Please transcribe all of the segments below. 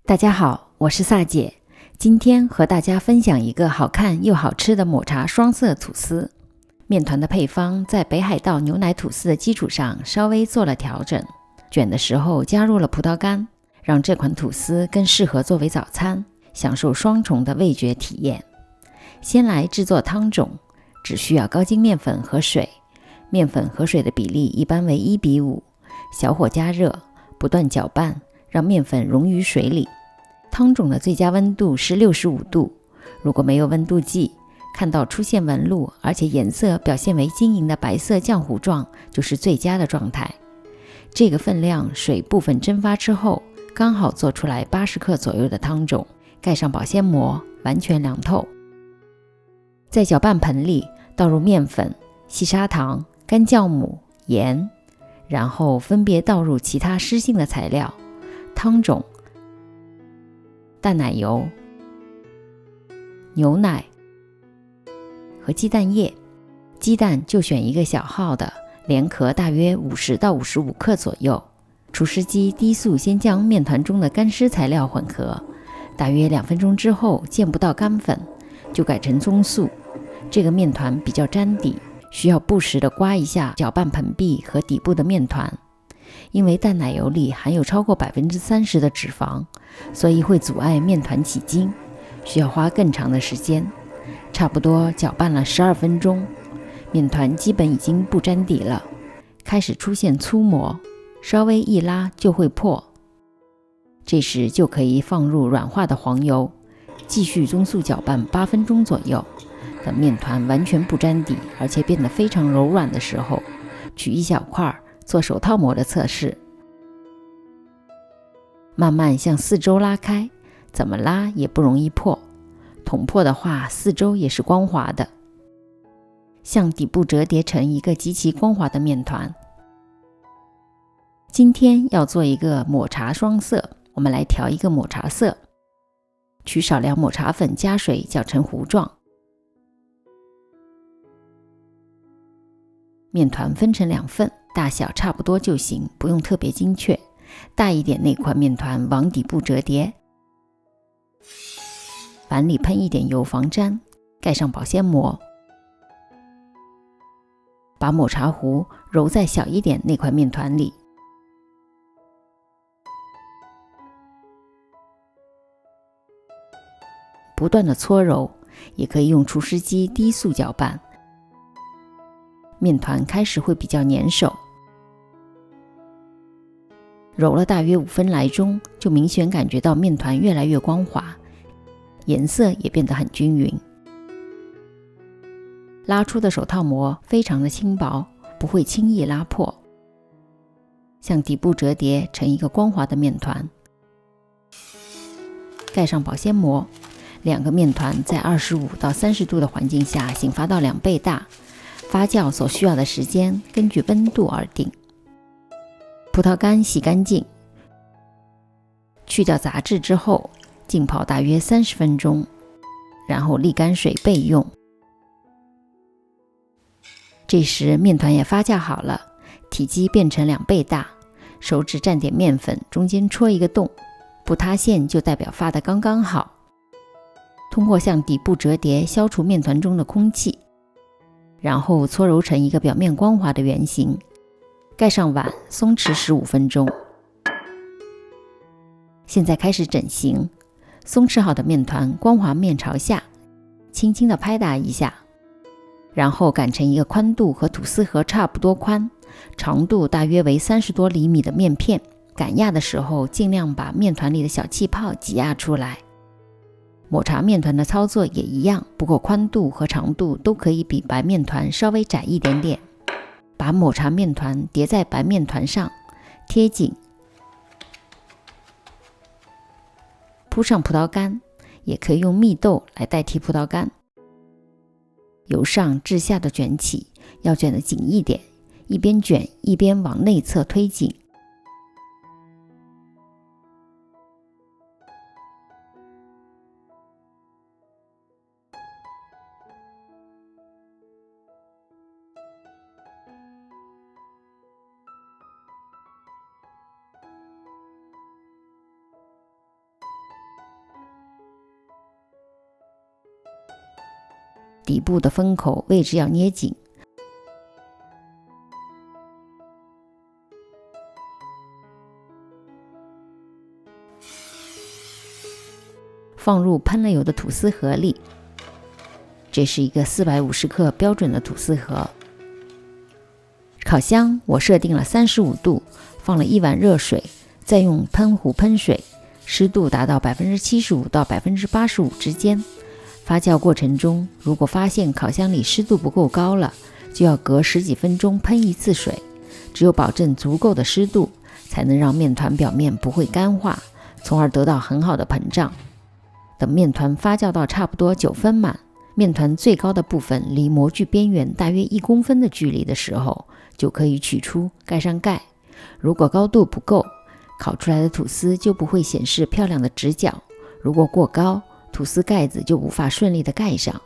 大家好，我是萨姐，今天和大家分享一个好看又好吃的抹茶双色吐司。面团的配方在北海道牛奶吐司的基础上稍微做了调整，卷的时候加入了葡萄干，让这款吐司更适合作为早餐，享受双重的味觉体验。先来制作汤种，只需要高筋面粉和水，面粉和水的比例一般为1:5，小火加热，不断搅拌，让面粉溶于水里。汤种的最佳温度是65度，如果没有温度计，看到出现纹路，而且颜色表现为晶莹的白色浆糊状，就是最佳的状态。这个分量水部分蒸发之后，刚好做出来80克左右的汤种，盖上保鲜膜，完全凉透。在搅拌盆里倒入面粉、细砂糖、干酵母、盐，然后分别倒入其他湿性的材料，汤种、淡奶油、牛奶和鸡蛋液。鸡蛋就选一个小号的，连壳大约50到55克左右。除湿机低速先将面团中的干湿材料混合，大约2分钟之后见不到干粉，就改成中速。这个面团比较粘底，需要不时的刮一下搅拌盆壁和底部的面团。因为淡奶油里含有超过30%的脂肪，所以会阻碍面团起筋，需要花更长的时间。差不多搅拌了12分钟，面团基本已经不粘底了，开始出现粗膜，稍微一拉就会破。这时就可以放入软化的黄油，继续中速搅拌8分钟左右。等面团完全不粘底，而且变得非常柔软的时候，取一小块做手套膜的测试。慢慢向四周拉开，怎么拉也不容易破，捅破的话四周也是光滑的。向底部折叠成一个极其光滑的面团。今天要做一个抹茶双色，我们来调一个抹茶色。取少量抹茶粉加水搅成糊状，面团分成2份，大小差不多就行，不用特别精确。大一点那块面团往底部折叠，碗里喷一点油防粘，盖上保鲜膜，把抹茶糊揉在小一点那块面团里，不断的搓揉，也可以用除湿机低速搅拌。面团开始会比较粘手，揉了大约5分来钟，就明显感觉到面团越来越光滑，颜色也变得很均匀。拉出的手套膜非常的轻薄，不会轻易拉破。向底部折叠成一个光滑的面团，盖上保鲜膜。2个面团在25到30度的环境下醒发到2倍大，发酵所需要的时间根据温度而定。葡萄干洗干净，去掉杂质之后，浸泡大约30分钟，然后沥干水备用。这时面团也发酵好了，体积变成2倍大，手指蘸点面粉，中间戳一个洞，不塌陷就代表发得刚刚好。通过向底部折叠消除面团中的空气，然后搓揉成一个表面光滑的圆形，盖上碗松弛15分钟。现在开始整形，松弛好的面团光滑面朝下，轻轻地拍打一下，然后擀成一个宽度和吐司盒差不多宽，长度大约为30多厘米的面片。擀压的时候尽量把面团里的小气泡挤压出来。抹茶面团的操作也一样，不过宽度和长度都可以比白面团稍微窄一点点。把抹茶面团叠在白面团上，贴紧，铺上葡萄干，也可以用蜜豆来代替葡萄干。由上至下的卷起，要卷得紧一点，一边卷一边往内侧推紧。底部的封口位置要捏紧。放入喷了油的吐司盒里，这是一个450克标准的吐司盒。烤箱我设定了35度，放了1碗热水，再用喷壶喷水，湿度达到 75% 到 85% 之间。发酵过程中，如果发现烤箱里湿度不够高了，就要隔10几分钟喷一次水，只有保证足够的湿度，才能让面团表面不会干化，从而得到很好的膨胀。等面团发酵到差不多9分满，面团最高的部分离模具边缘大约1公分的距离的时候，就可以取出，盖上盖。如果高度不够，烤出来的吐司就不会显示漂亮的直角；如果过高，吐司盖子就无法顺利的盖上。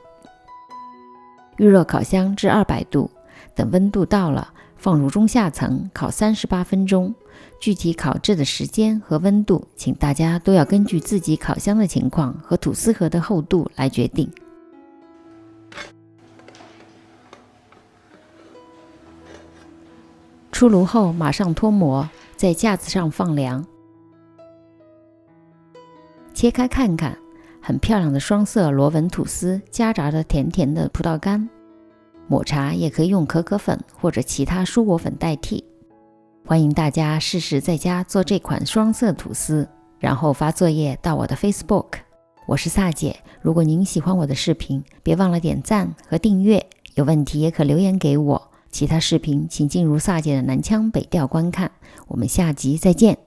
预热烤箱至200度，等温度到了，放入中下层烤38分钟。具体烤制的时间和温度，请大家都要根据自己烤箱的情况和吐司盒的厚度来决定。出炉后马上脱模，在架子上放凉。切开看看，很漂亮的双色螺纹吐司，夹杂着甜甜的葡萄干。抹茶也可以用可可粉或者其他蔬果粉代替。欢迎大家试试在家做这款双色吐司，然后发作业到我的 Facebook。 我是萨姐，如果您喜欢我的视频，别忘了点赞和订阅，有问题也可留言给我。其他视频请进入萨姐的南腔北调观看。我们下集再见。